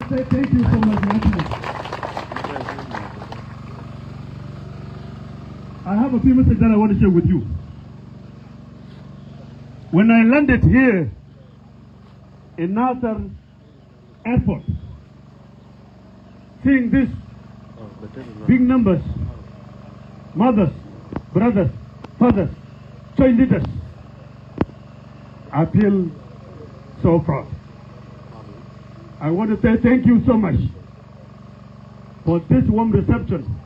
say thank you so much, Anthony. I have a few messages that I want to share with you. When I landed here in Nasser Airport, seeing this big numbers, mothers, brothers, fathers, child leaders, I feel so proud. I want to say thank you so much for this warm reception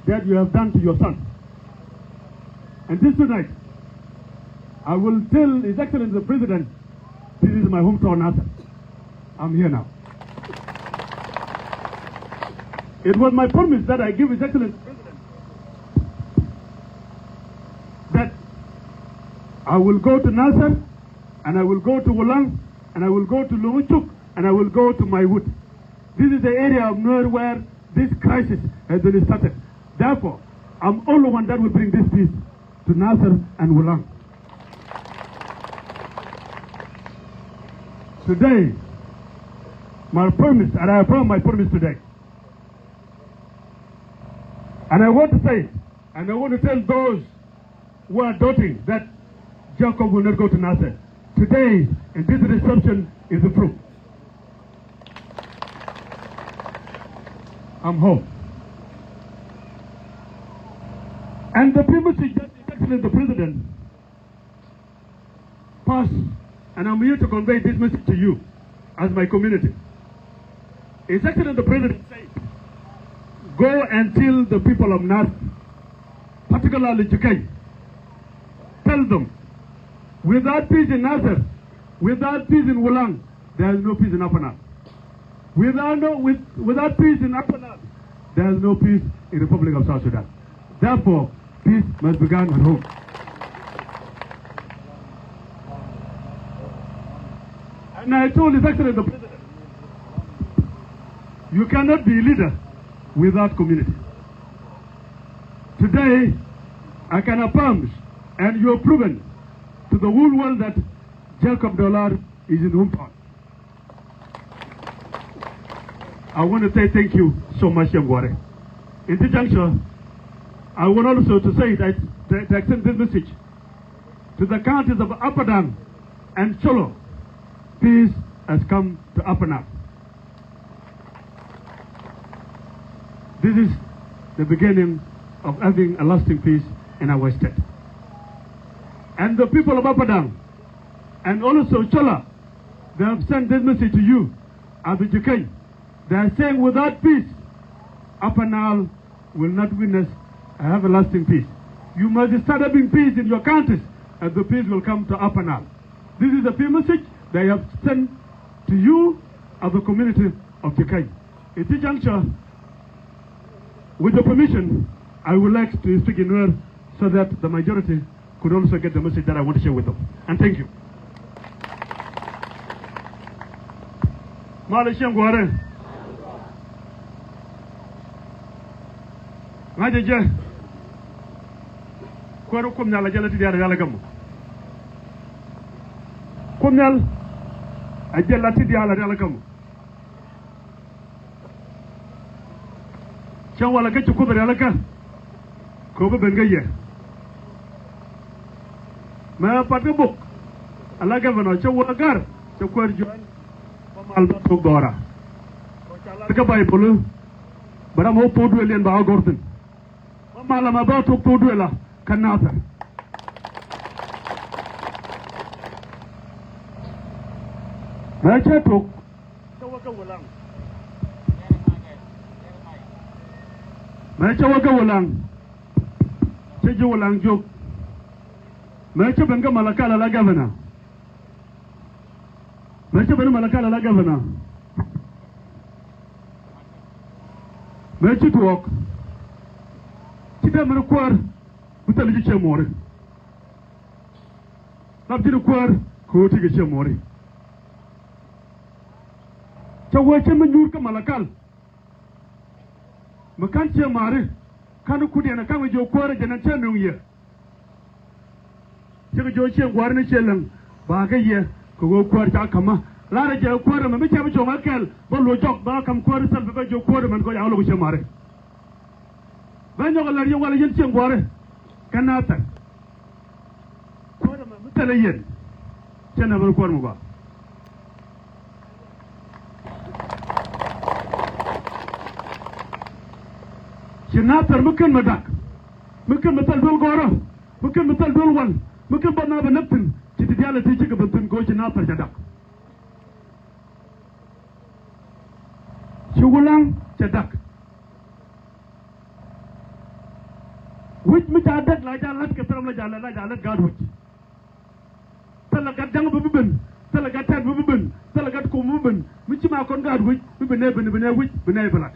that you have done to your son. And this tonight, I will tell His Excellency the President, this is my hometown, Nasser. I'm here now. It was my promise that I give His Excellency the President that I will go to Nasser, and I will go to Wulang, and I will go to Lumuchuk, and I will go to Maiwut. This is the area of Nuer where this crisis has been started. Therefore, I'm only one that will bring this peace to Nasser and Wulang. Today, my promise, and I affirm my promise today. And I want to say, and I want to tell those who are doubting that Jacob will not go to Nasser. Today, in this reception, is the proof. I'm home. And the people see that His Excellency the President passed, and I'm here to convey this message to you as my community. His Excellency the President said, go and tell the people of Nasser, particularly Jikay, tell them, without peace in Nasser, without peace in Wulang, there is no peace in Upper Nile. Without peace in Upper Nile, there is no peace in the Republic of South Sudan. Therefore, peace must begin at home. And I told His Excellency the President, you cannot be a leader without community. Today, I can affirm, and you have proven to the whole world that Jacob Dollar is in hometown. I want to say thank you so much, Yamware. In this juncture, I want also to say that to extend this message to the counties of Apadang and Cholo. Peace has come to Upper Nile. This is the beginning of having a lasting peace in our state. And the people of Apadang and also Chola, they have sent this message to you as a Jikay. They are saying without peace, Upper Nile will not witness a everlasting peace. You must start having peace in your counties, and the peace will come to Upper Nile. This is the peace message they have sent to you as the community of Jikay. At this juncture, with your permission, I would like to speak in Nuer so that the majority could also get the message that I want to share with them. And thank you. Malaysia Guare. Ngajeje. Kwaro kumnyala jala tidiara yala gamu. Kumnyal ajala tidiara yala gamu. Chan wala ke chukuber yala ka. Ko be bengaye. Ma pati buk. Ala governor chawagar chakwar juan pamal ba to gora. Ka bay bolu. Baram ho podu len ba gordin. Pamal ma ba to podu la kanasa. Ma cha to chawaka wulang. Ma chawaka wulang. Cheju wulang jok. Mereka bangga Malakala la governor. Mereka bangga Malakala la governor. Mereka tuak. Kita menukuar buta lagi cemori. Tapi nukuar kau tiga cemori. Cawa cemenjur ke Malakal. Makan cemari. Kanu kudi anak kami jauh kuar jangan cenung ya. Jaga Joshi and Guarna Chelang, Bagaya, Kugo Quarta Kama, lara je kwore ma micha bicho makel bolo jok ba kam kwore sal be jo kwore man ko ya lo ko mare ba nyoga la wala yen chen gore kanata kwore ma mutale yen tena bal kwore mo ba sinatar mungkin madak mungkin betal dol goro mungkin betal dol wan mungkin bana benatin jadi dia latih juga bentuk go sinatar jadak Sugulang cedak. Wit mencadat lah jalan keteram lah jalan garut. Talagat jang bubben, talagat tan bubben, talagat kumubben. Mici ma kon garut, bubben wit, benai belat.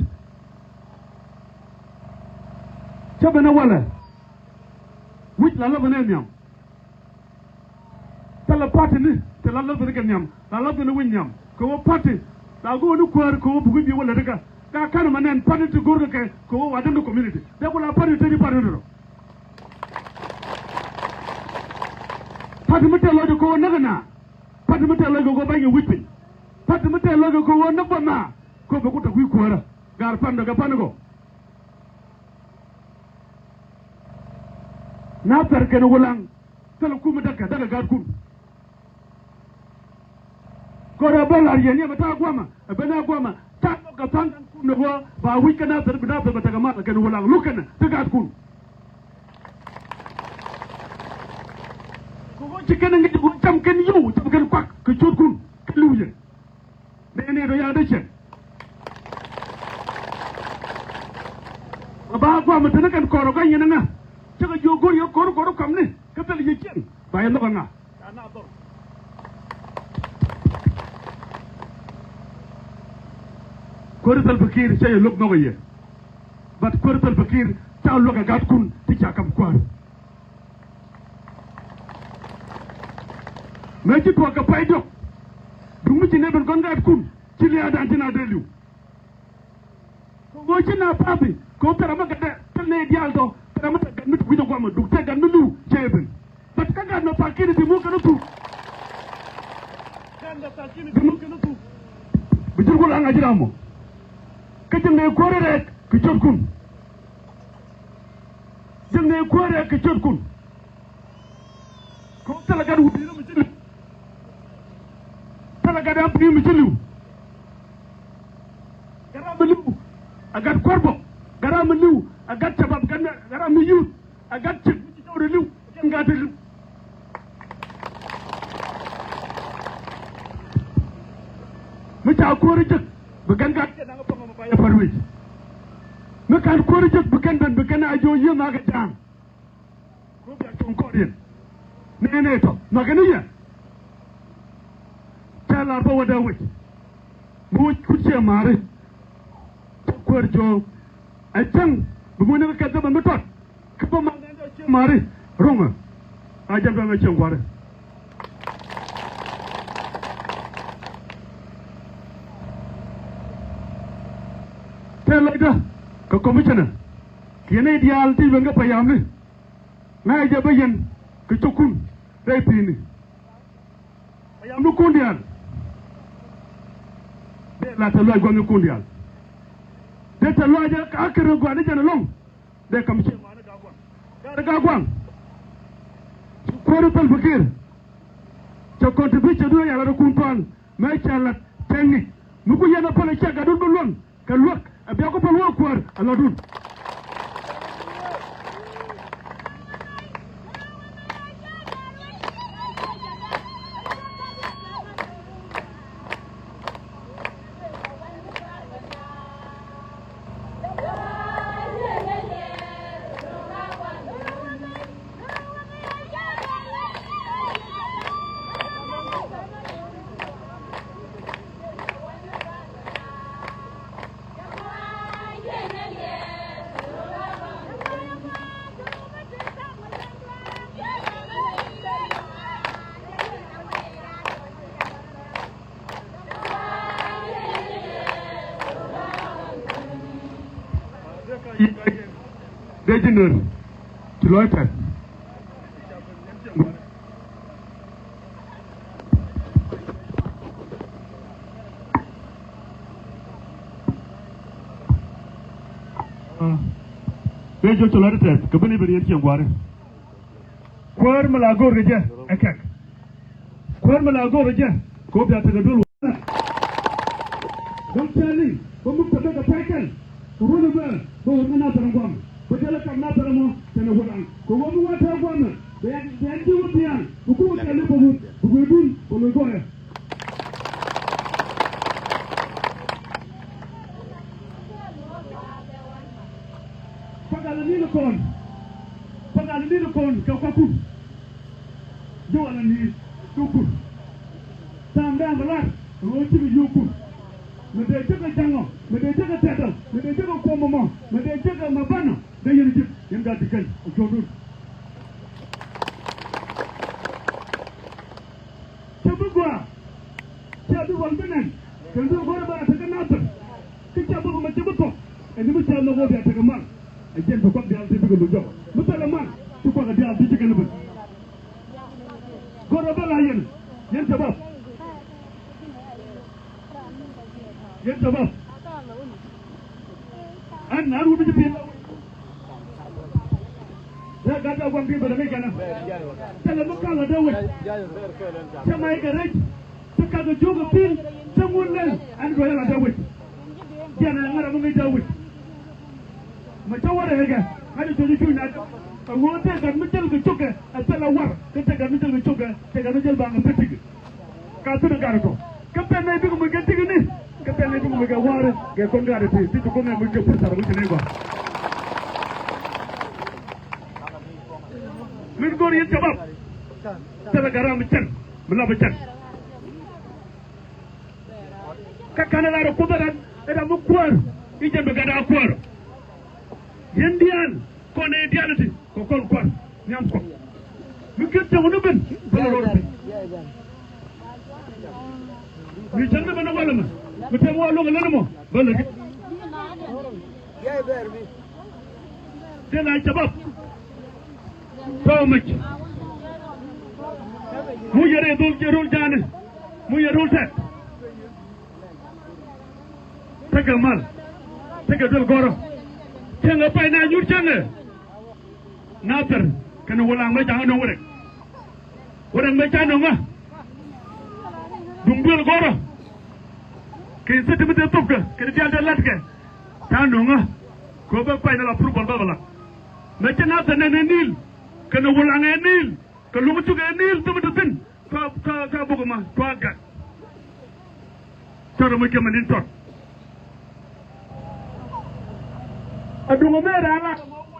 Coba na wala. Wit la benai nyam. Tala pati ni, tala la benai nyam, tala benai win nyam. Ko pati da go nu kwar ko bugu bi wala daga ka kan manen padi to gorga ke ko wadan community da ko la padi to ni padi do padi mate lo ko naga na padi mate lo ko ba ngi wipin padi mate lo ko wona bana ko be ko ta ku kwara gar pan daga panago na perke no wulang tala ku daga gar kun kora bala yenya bata gwama bana gwama ta ka tan kun no ba wikana tar bida ba ta gama kan wala lukana ta ga kun ko cikana ngi ko tam kan yu tam kan kwak ka chot kun luye ne do ya da ce ba gwama tan kan koro kan yana na ta ga jogo yo koro kam ne ka tal yake bayan na banga ana dor كورة الفقير شيء لوك نوعية، بس كورة الفقير تعال لوك قاعد كون تجاكم كوار. ما جت وقت بايدو، دوم جينا بنكون قاعد كون، كلي هذا عندنا دليل. كو جينا بابي، كو ترى ما قد تلني ديال دو، ترى ما تقدر نتوينا قام دوكتة قد نلو جايبن، بس كان قاعد نفكر في مو كنتو، كان نفكر في مو كنتو، بيجرقول عن أجرامه. Kejeng kuare rek kejut kun, jeng kuare kejut kun. Kau talaga wudi na micilu, talaga da ampuni micilu. Garam melu, agat korbo, garam melu, agat cabab garam melu, agat cip micau dulu, jeng gadelu. Micau kuare jek, bukan gat. Ya parwit mekan korjek bukan ajo ye maga jam ko be ton korin ne to maganiya tala ba wada wit bu kuce mare korjo ajan bu mo ne ka da ba tot ka ba ma ne ce mare ronga ajan ba me ce ngware Laida ke commissioner kene ideal ti benga payam ni na ja bayen ke cokun dai pini payam nu kundial de la ta loy gonga kundial de ta loy ja ka akere go ani jana long de kam che ma na ga gwan ko ro tal fakir to contribution do ya la kun ton ma chala tenni mu ko yana pala cha ga dun lon ka lok abia ko pal wokwar aladun Dejiner ci loy tek Bejo Chola test, Kabini Berian Gware. Quer Malago Reja, a cack. Quer Malago Reja, go back to the Dulu. Don't tell me, go to make a tackle. Run away, go another one. But tell us another one, then a woman. Go on, what a woman. They are European, who go to the neighborhood, who will do, who will go there. Pagalinilokon, Kapaku. Do an need to Sam down the line, road to Yuku. May they take a jungle, may they take a tettle, may they take a Komomo, may they take a Mabano, then you get in that decay of Jodu. Chabugua, Chabu one minute, can do what about a second answer. Take Chabu Machibuko, and you will tell no more than take a month. Again, to come down to the job. Look at the man to come down to chicken. Go to the lion. Yes, above. Yes, above. And now we will be. Let that one people make an tell them what color do it. Jamaica rich. Took out the joke of pin, someone else, and go ahead and do it. Then I'm going to do it. Matawara, I just told you that. I want to take a middle choker, I tell a war, take a middle choker, take a middle bang and pity. Captain Gargo. Captain, maybe we get taken in. Captain, maybe we get water, get congarity, to come and make a put out with the neighbor. We'll go in Jabab. Tell a garam chen, Malabachan. Kakana Kubaran, and a Mukwar, Ijam Gada Kwar. Indian, Canadianity, Kokon, Yamko. You get the woman, we tell them an element, but they want long animal. Then I jump up. So much. Who you're able to rule down, who you're rule set. Take a man, take a little goro. Changa pa na yur changa natar kana wala ma jang no wore wora ma jang ma dumbul goro ke sete mete topka ke dial de latke ta no nga ko ba pa na la pru bal bala ma chana ta na nil kana wala nga nil ka lu mutu ga nil to mutu tin ka bugo ma to aga toro mo ke manin tot adungo mera ala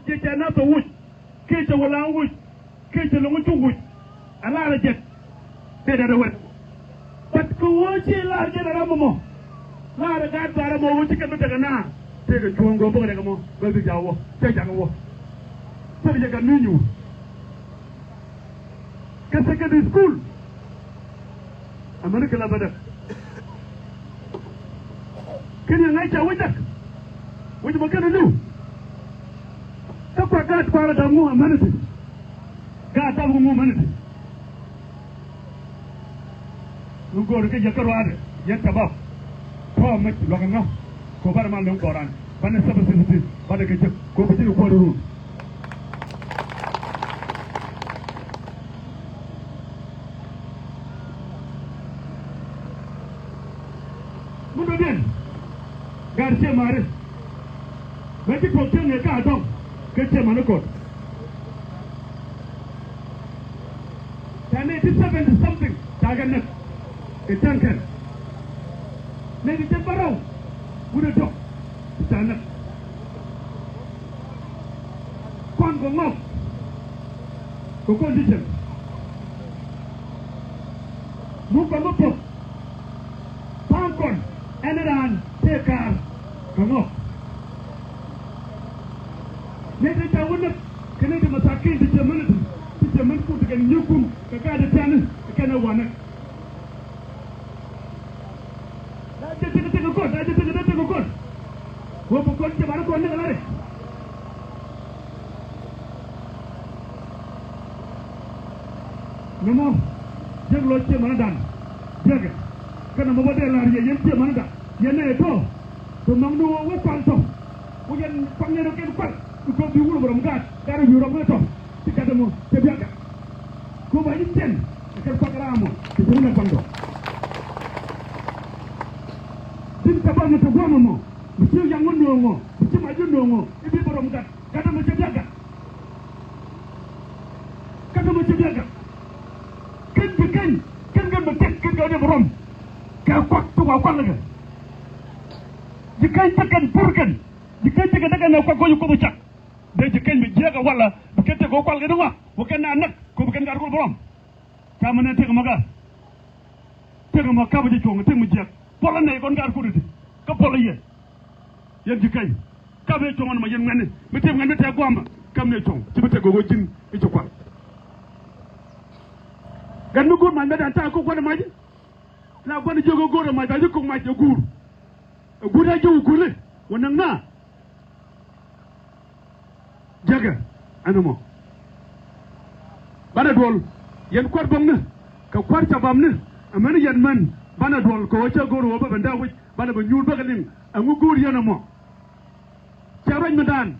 je jana to wuj ke je wala wuj ke je lo mutu wuj ala la jet te da wet pat ko woje la je da mo la da ga tara mo wuj ke daga na te ga chuongo bo daga mo ba bi jawo te jaga wo te je ga ninyu ke secondary school america la bada kini ngai cha wuj wuj mo kana lu Takwa God kwara da mu amanati. God ta mu amanati. Nu go ke yakaro ade, yenta ba. Ko mek loganga. Ko bar ma lon koran. Bana sabu sisi, bana ke ko biti ko ru. Mu do den. Garche mare. Meti protein ne ka dom. Get him on the court. 1087 is something. Taganet. A tanker. Maybe the barrow. Would have talked. Stand up. Quan go off. Go condition. Move on up. Pound con. And around. Take car. Come off. Maybe I wouldn't connect the Masaki to the man put again Yukum, the guy that can I want it. I just take a court, I just take a court. What for court, Marco, and the no more. Just lost your Manadan. Jagger. Can I move there? Yen Manada. Yen to Mamno, what panto? Uyan pangnya ken kwal. Ko bi wulu borom gat. Dara bi rom to. Ti kada mo te biaka. Ko ba iten. Ke pakramo. Ti dum pando. Din tabar mo to gomo mo. Bisu yang ngono mo. Bisu maju ndongo. Ibi borom gat. Kada mo te biaka. Kada mo te biaka. Ken kan betek ken ga de borom. Ka kwak to wa kwal ga. Jikai tekan purkan. Jikai tekan tekan na kwak ko yu ko bucak. De jikai mi jega wala bukete go kwal ga duma. Bukan na nak ko bukan gar ko borom. Ka mana te maga. Te ma ka bu ji chong te mu jek. Pola ne kon gar ko de. Ka pola ye. Yen jikai. Ka be chong ma yen ngane. Mi te ngane te goma. Kam ne chong. Ci bete go jin i ci kwal. Gan nu gur man da ta ko ko ma ji. La gwan jogo goro ma da ko ma je gur. Guda jiwu kule wannan na jaga anamo bana dol yen kwar bamna ka kwar ta bamna amana yan man bana dol ko wacha goro wa banda wi bana ba nyul bagalin angu gur yana mo charan madan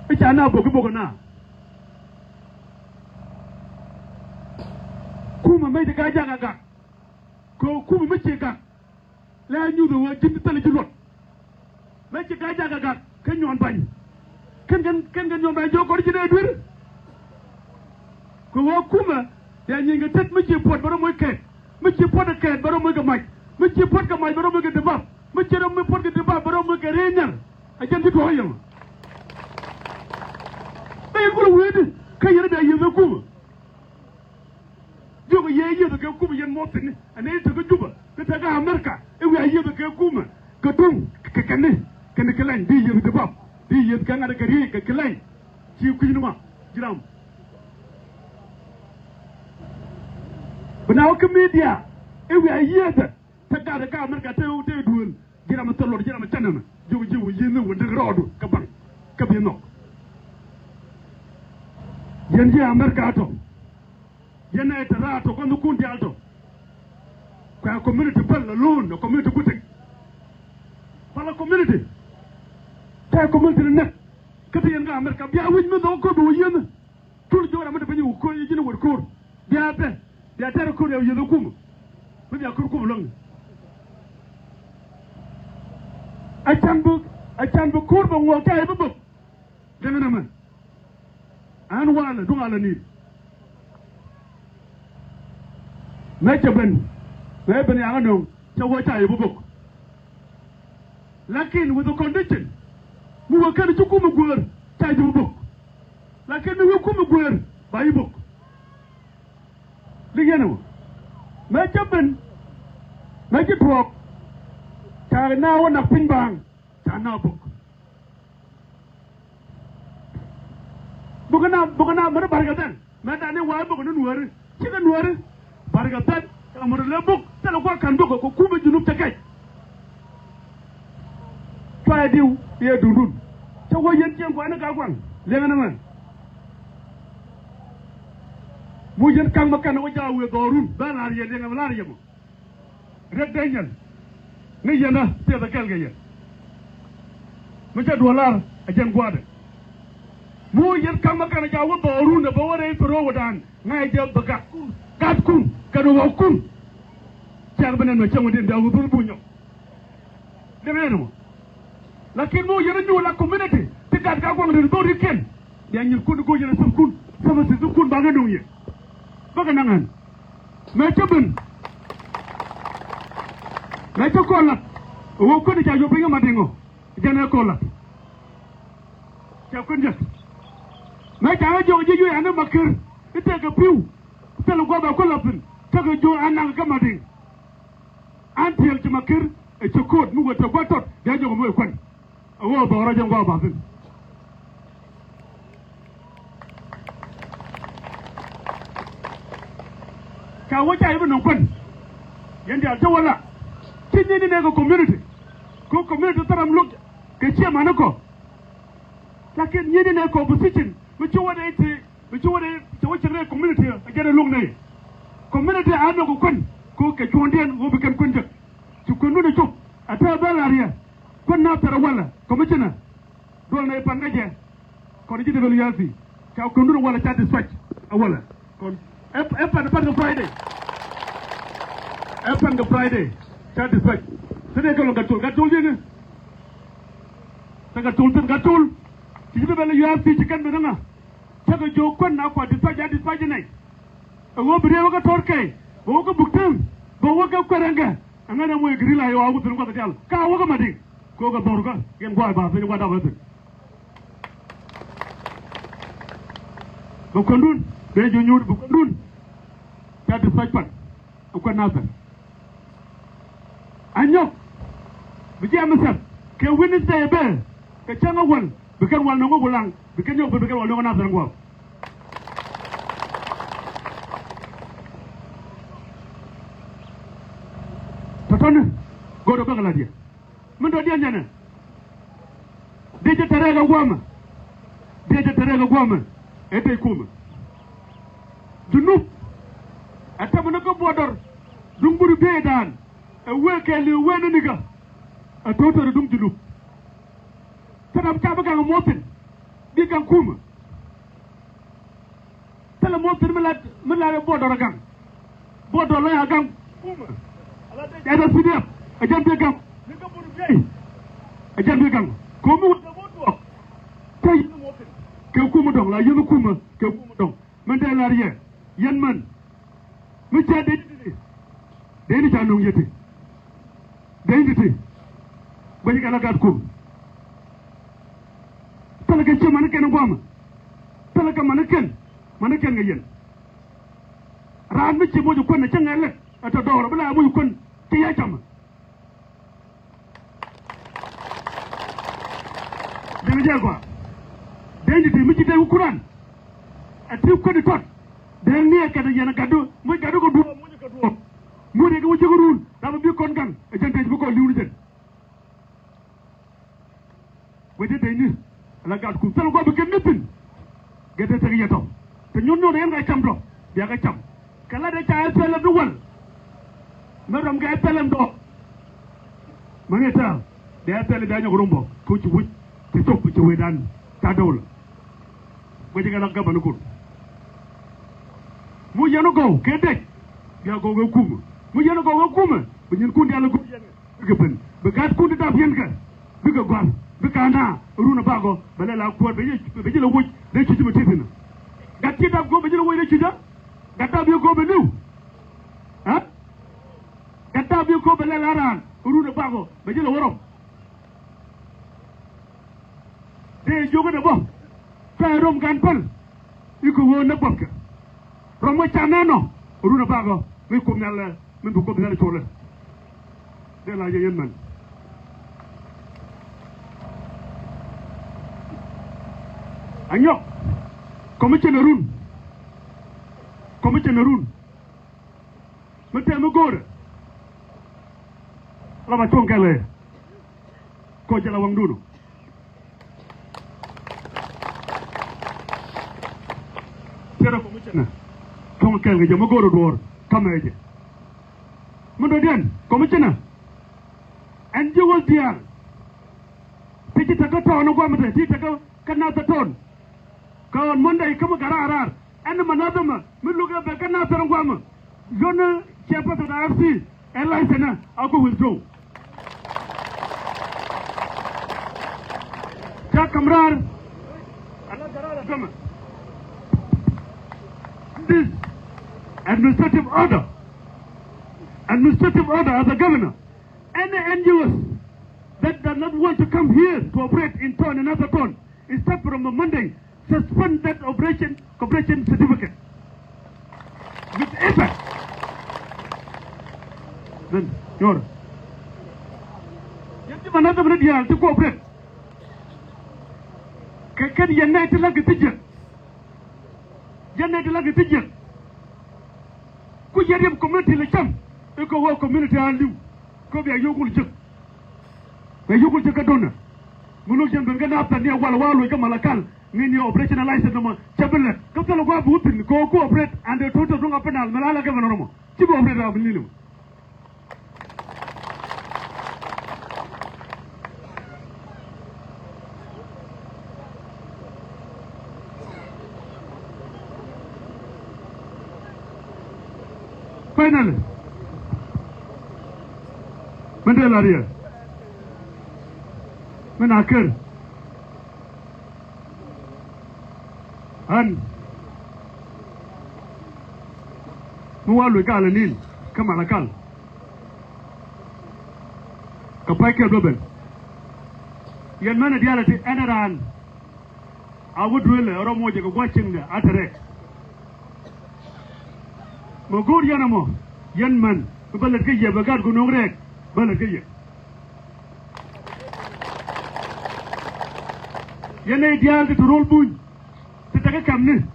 ita na bogo na kuma mai da gaja ga ko kuma mace ka la ñu do wa jindi tali ci lot mace ka jaga ga kan ñoon bañ kan ñoon bañ joko ci de dur ko wo kuma ya ñi nga tet mace pot baro moy ket mace pot ket baro moy ga maj mace pot ga maj baro moy ga debab mace ro moy pot ga debab baro moy ga reñal a jandi to hoyam bay ko wéde kay yara da yema kuma jogo yeeye da ka kuma yen motini ane ta ga juba ka ta ga amerika e wi aye da ka kuma ka tun ka kanne kalan di yem de bab di yem ka ngada ka ri ka kalan ci ku ma jiram bana ko media e wi aye da ta ga amerika ta te duul jiram to lor jiram tanama jogo jiwo yene wonde rodo ka ban ka bi no yen ji amerika to yana ita rato kwando kundi alto kwa community pala loan no community kuting pala community kwa community net kati yanga amerika biya win me do ko do yena tul jora mata banyu ko yini wor ko biya be biya tar ko yow yelo kum biya ko kum long a chambu ko bo ngo kay bu dana man an wala du ala ni Mejaben yang anong cawaca ibu buk. Lakin with the condition, mu wakan cukup menggulir cai ibu buk. Lakin mu cukup menggulir bayi buk. Lihat nama. Mejaben, mejatuak. Cari nawa nak pinbang, cana buk. Bukan mana bargatan. Mana ni wah bukan nuar, cina nuar. Bargatan amur lebuk tala ko kan dogo ko kuma junub ta kai fa diu ye dundun ta wo yen jen ko an ga gwan le ngana man mu yen kan makan wo jawu dorun banar ye le ngam lar yemo rek dañal ni yena te da kal ga ye mu ta dolar a jen gwada mu yen kan makan jawu dorun ba wore toro wadan ngai je baga kat kun kado wakun jar benen no chango den dawu dul bunyo demeno lakin mo yena ñu la community te kat ka ko ngel do riken ya ñu kun go yena kun sama ci kun ba nga dong ye ba nga nangan me cabun me to ko la wo ko di ja yo binga madingo jana ko la ca kun ja me ta jo ji ju ana makir ite ga piu tele go ba ko la pin taga jo anang kamading antiel ci makir e ci code mu wata gotot ya jogo moy kon wo ba rajo ngo ba fin ka wata ibu non kon yanda ta wala kinni ne ko community taram lok ke ci manako lakin yini ne ko position mu ci wada ite mu ci wada ne community a gere lok ne community ano ko kon ko ke chondien wo be kan kunja ci kunu ne chop ata balariya Kun na tara wala commissioner dol na pangaje kon ji debelu yasi ka ko ndur wala ta dispatch wala kon pan Friday pan Friday ta dispatch sene ko gatul dine ta gatul ji debelu yasi ci kan nga ta ga jo kon na ko dispatch ne wo bire waga torke wo ko buktam bo waga koranga angana moy grila yo awu tun ko ta yalla ka waga madi ko ga dorga gen ko ba fe ko da ba Bukandun, be junior Bukandun. That is such part. Ukanasa. Anyok. Bijaya masap. Ke Wednesday be. Ke changa wal. Bikan wal nongo gulang. Bikan yok bikan wal nongo nasa ngwa. Tatone. Godo bangala dia. Mendo dia nyana. Deje terega guama. Deje terega guama. Ete kuma junub atamana ko bodor dumburu bedan e wekeli wenaniga a totor dum junub tanam taba ga motin di kan kuma tala motin mala bodor gang bodor la gang kuma ala de ada sidia a jambe gang ni ko buru bey a jambe gang ko mu bodo tay ke kuma dong la yenu kuma ke kuma dong man de la riye yen man mi cha de ni cha nong yete de ni te ba ni kala gat kum tala ke chama ken ngoma tala ka manaken nga yen ran mi ci moju kon na cha ngale ata doro bala moju kon ti ya chama de ni jago denji ti mi ci te ukuran ati ko di tot den ni ka de yana gadu mo gadu ko duo mo ko duo mo de ko jogorul da bi kon gan e jante bu ko liwru den wede de ni la gad ku tan ko be ken nitin gede te yeto te ñun ñoo de nga cham do ya ga cham kala de cha pele du wal ma ram ga pelem do maneta de pele da ñu rumbo ko ci wuj te top ci wedan ta dawla ko jiga la gabanu ko mu yanu go kede ya go go kuma mu yanu go kuma bu ñun kundi ala ko geben be gat kundi da yen ka bi ga gwan bi ka na runa bago bale la ko be jila wuj de ci dum titina gatti da go be jila wuj de ci da gatta bi ko be niw ha gatta bi ko bale la ran runa bago be jila worom de jogo de bo tay rom gan pal iko wo na bokka romo chanano runa bago mi ko nal min ko nal tole de la yen man anyo komi chenerun mete mo gore la ma tongale ko jala wang dunu tera ko mutena ton kelge je mo goro dor kameje mundo den ko mutena en jewol diar tiji taka to no gomete ti taka kana ta ton ka monday kam gararar en manadama min luga be kana ta ngwama zone chepa to darsi elaisena ako withdraw ta kamrar ala garara kama this administrative order as a governor, any NGOs that does not want to come here to operate in town and another town, instead from a Monday, suspend that operation cooperation certificate with effect. Then, you're another minute to cooperate. Can you unite like a teacher? Janne de la gitije ku yeri community le cham e ko wo community andu ko be yogul jek be yogul jek donna munu jëm be ngana tan ya wala walu ka malakal ni operationalize no chabel ko tolo go butin ko operate and the total dunga penal malala ka no mo ci bo operate ab lilu Finally, Mandela Ria, Menakir, and Mualu Galanil, Kamalakal, Kapaika Double. Yan man reality Anaran. I would really Romo watching the Atterek. Mogur Yanamo, Yan man, Balakaya, Bagad Gunurek, Balakaya. Yan ideal to roll boon, to take a camne.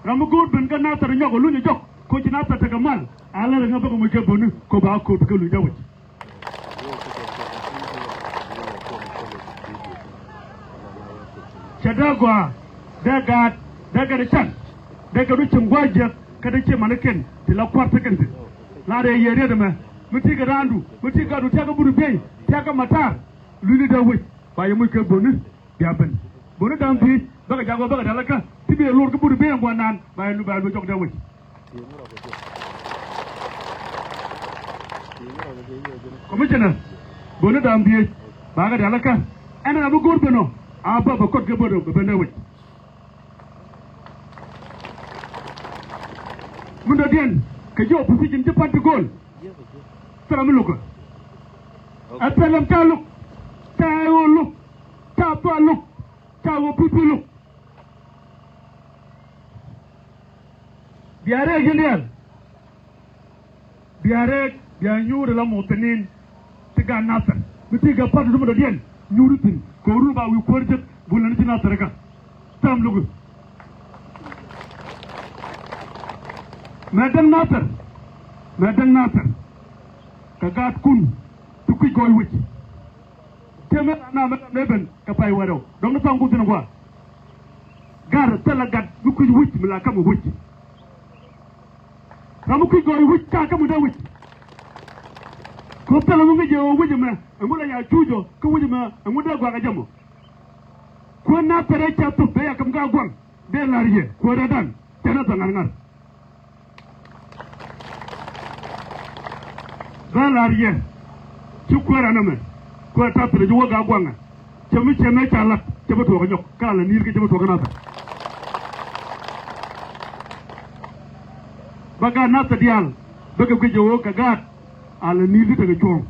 Ramagur Benganata and Yogoluni Jok, Kochinata Tagamal, Ala and Nabamukabunu, Kobako, Kulu. Chadagua, Dagat, Dagarichan, Dagarichan Wajak, Kadachi Manakin, the La Quartakan, Lade Yeredama, Mutika Randu, Mutika Tagaburu Bay, Takamata, Lunida Wit, by Yamuka Bunu, Yaban. Bunadampi, Bagadawa Bagadalaka, to be a Lord Kaburu Bay and one man by Luba Dog Dawit. Commissioner, Bunadampi, Bagadalaka, and Abu Gurbano. Abba Bakot Gaboro, Benawit. Mundadian, Kajo position Japan to goal. Saramuka. Apelam Taluk, Tao look, Tapa look, Tao people look. Biare General. Biare, Bianu de la Montanin, Tiga Nathan, Mutiga Part of Mundadian, Nurutin. Koruba we quartet Bulanatina Taraka. Tam Lugu. Madam Nathan. Kagat Kun. Tuki Goy Witch. Temana Neben, Kapai Wado. Don't sound good in a while. Gar Talagat, Luki Witch, Milakam Witch. Ramuki Goy Witch, Takamuda Witch. Kopala Mujo, Widjama, and Mulaya Jujo, Kawidima, and Mudagajamo. Kuna Perecha to pay a Kamgawang, Delarie, Quadadan, Jonathan. Delarie, Chuquaraname, Quata to the Wagawanga, Chamicha Mechala, Jabato, Kala, Nilka Jabato. Baga Nata Dial, Bagajo, Kagat. Ala nili taga chong,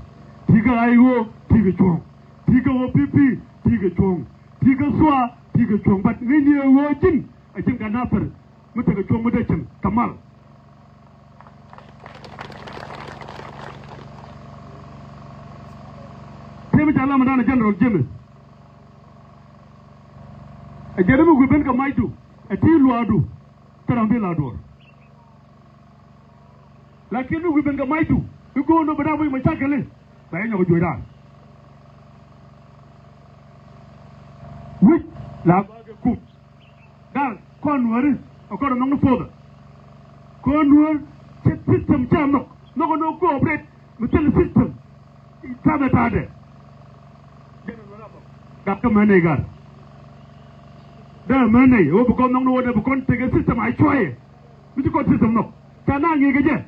tiga ayo, tiga chong, tiga opipi, tiga chong, tiga swa, tiga chong. But when you are watching, I think another, mutaga chong mudachim, Kamal. Temi chala madana General Jimmy. A Jeremy Gubenka Maitu, a Tiluadu, Tarambila. Like you know, Gubenka Maitu. You go no better with my chocolate. By any of you done. Which Labaga cook. That Conway, according to the father. Conway, system jam no cooperate with the system. It's sabotage. Dr. Manegar. There money, who become no one ever can't take a system. I try. Which you got system no. Can I get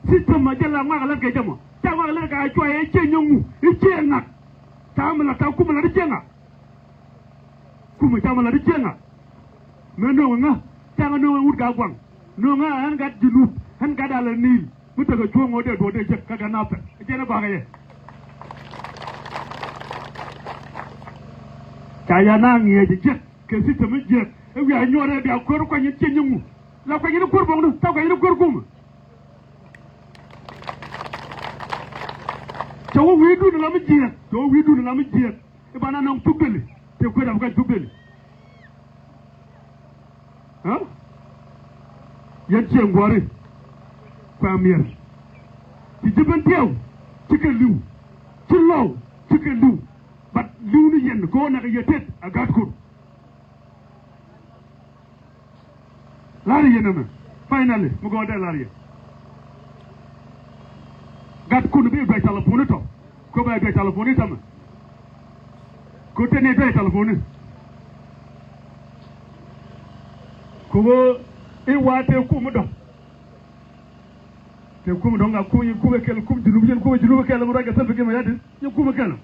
System Majala Magalakamo, Tamalaka, I try a change, it's Chena, Tamala Takumala Chena, Kumitamala Chena, Menona, Tamano would got one, no man got the loop, and got a knee, with a drum or the just Kaganata, Jenabaya. Kayanang, the jet, can sit a midget, and we are not about Kurkan and Chenyu, like in a Kurbon, talking in a Kurkum. So we do the Lamidea, so we do the Lamidea. If I know 2 billion, they could have got 2 billion. Huh? Yet, Jim worry. Family. Did you been tell? Chicken Lou. Too low, Chicken Lou. But Lunian, go on at your tent, I got good. Larry, finally, Mugoda Larry. Got couldn't be a great telephone. Go by a great telephone. Could any great telephone? Kubo, it was a Kumodo. ke kum donga ku yi ku kel kum julu yen ku julu kel mo raga selbe ke ma yadi ñu ku kel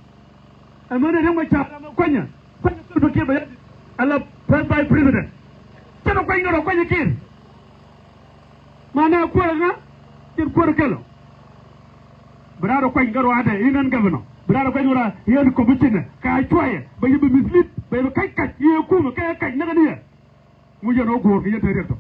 amane dem ma cha ma konya selbe ke ba yadi ala by president tano ko ngoro ko kir mana ko na dir ko kelo brado ko ngoro ade inan governor brado ko ngora yen ko bitine ka choye ba yibe mislit ba kai kai ye ku ma kai kai naga niya mu jeno go ke yete recto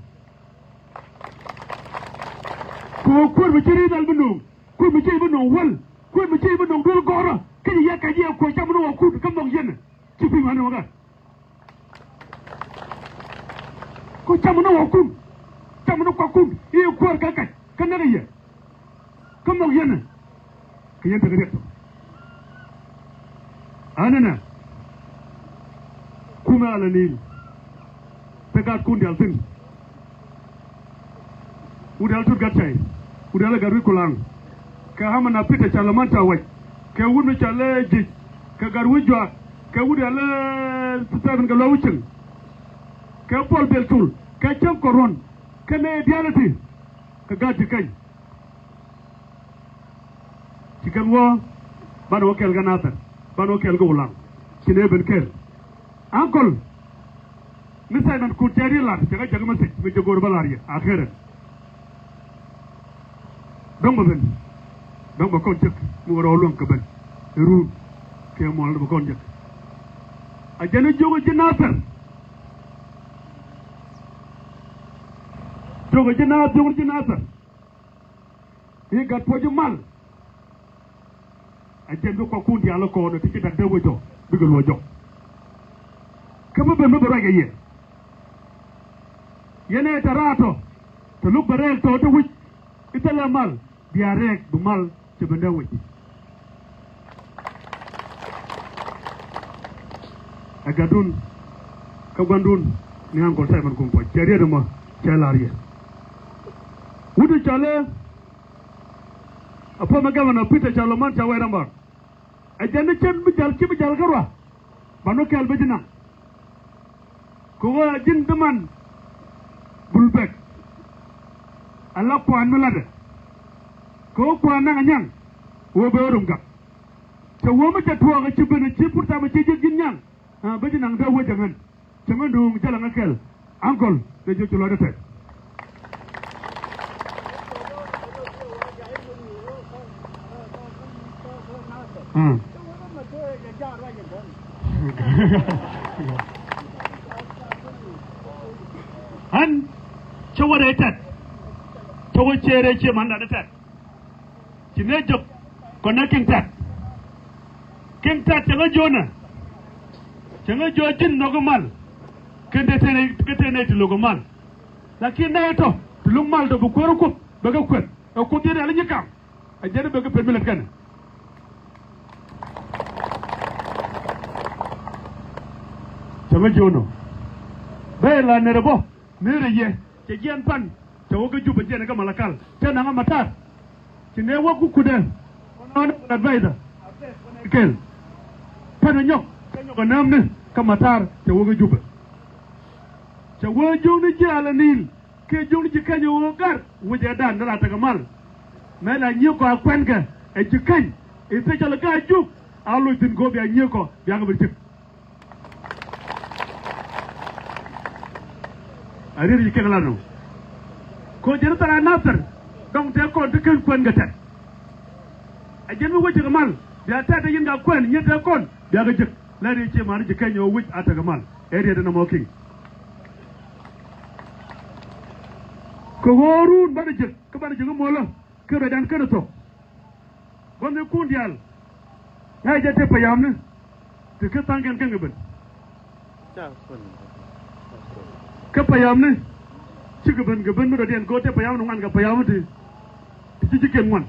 ko mi ciri dal binu ko mi ciri binu wal ko mi ciri binu dul goro kini ya ka je ko jamu no ku kam no yen ci fi manu waga ko jamu no ku jamu no ko ku e ko ka ka kan na ye kam no yen ke yen te recto anana kuma ala nil pegat kundi altin udal tur gatay udal garwi kulang ka hamana pita chalamanta waj ka wunu chale ji ka garwi jwa ka udal tsaban ga lawucin ka pol beltul ka cham koron ka ne dialati ka gaji kai cikan wo ban wokel ganata ban wokel go ulang kine ben kel ankol misay man ku tari la jaga jaga masik mi jogor balariya akhiran dong ba kon jek mu waro lon ka ben ru ke mo la ba kon jek a jana jogo ci nasar jogo ci nasar yi gat poju mal a jendo ko kundi ala ko no tiki da dewo jo bigal wo jo kama ben no baraga ye yene tarato to lu barel to to wich itala mal diarek du mal ci benda wich agadun ka gwandun ni angol sai man ko jariya ma jalariya wudu chale apa magana pita chaloman chawe rambar ajana chen bijal garwa banu kel bejina ko jin deman bulbek ala ko an melade ko an nga nyang wo be orum ga to wo ma jatwa ga ci bene ci pourta ma ci jigin nyang bejina nga wo jangan jangan du jala nga kel ankol de jotu lo defet han chawara tat chawa chere che man da tat kine job kona king tat changa jona changa jojin nogomal kende tene ti logomal lakini na to lumal do bu ko ko baga ko ko dire ala nyikam a jere baga permilet kan changa jono bela nerebo mere ye ke gian pan to woga juba jene ga malakal te na matar ti ne wogu kuden on advisor kel tan nyok ko namne ka matar te woga juba te wo joni jala nil ke joni ji kanyo wogar wuje dan dara ta gamal mela nyiko akwenga e jikan e te jala ga juk alu tin go bi nyiko bi nga bi arir yi kegala no ko jere tara nasar donc te ko de ken kwen ngata a jemi wuce gamal ya ta da yinga kwen nyeta kon ya ga jik la ri ce mari jikan yo wuce ata gamal area da na mokin ko horun bada jik ko bada jik mola ko be dan kana to gonne kundial ya je te payamne te ka tangen kan gaban ka payam ne ci gaban mu da den go te payam no ngan ga payam te ci jiken wan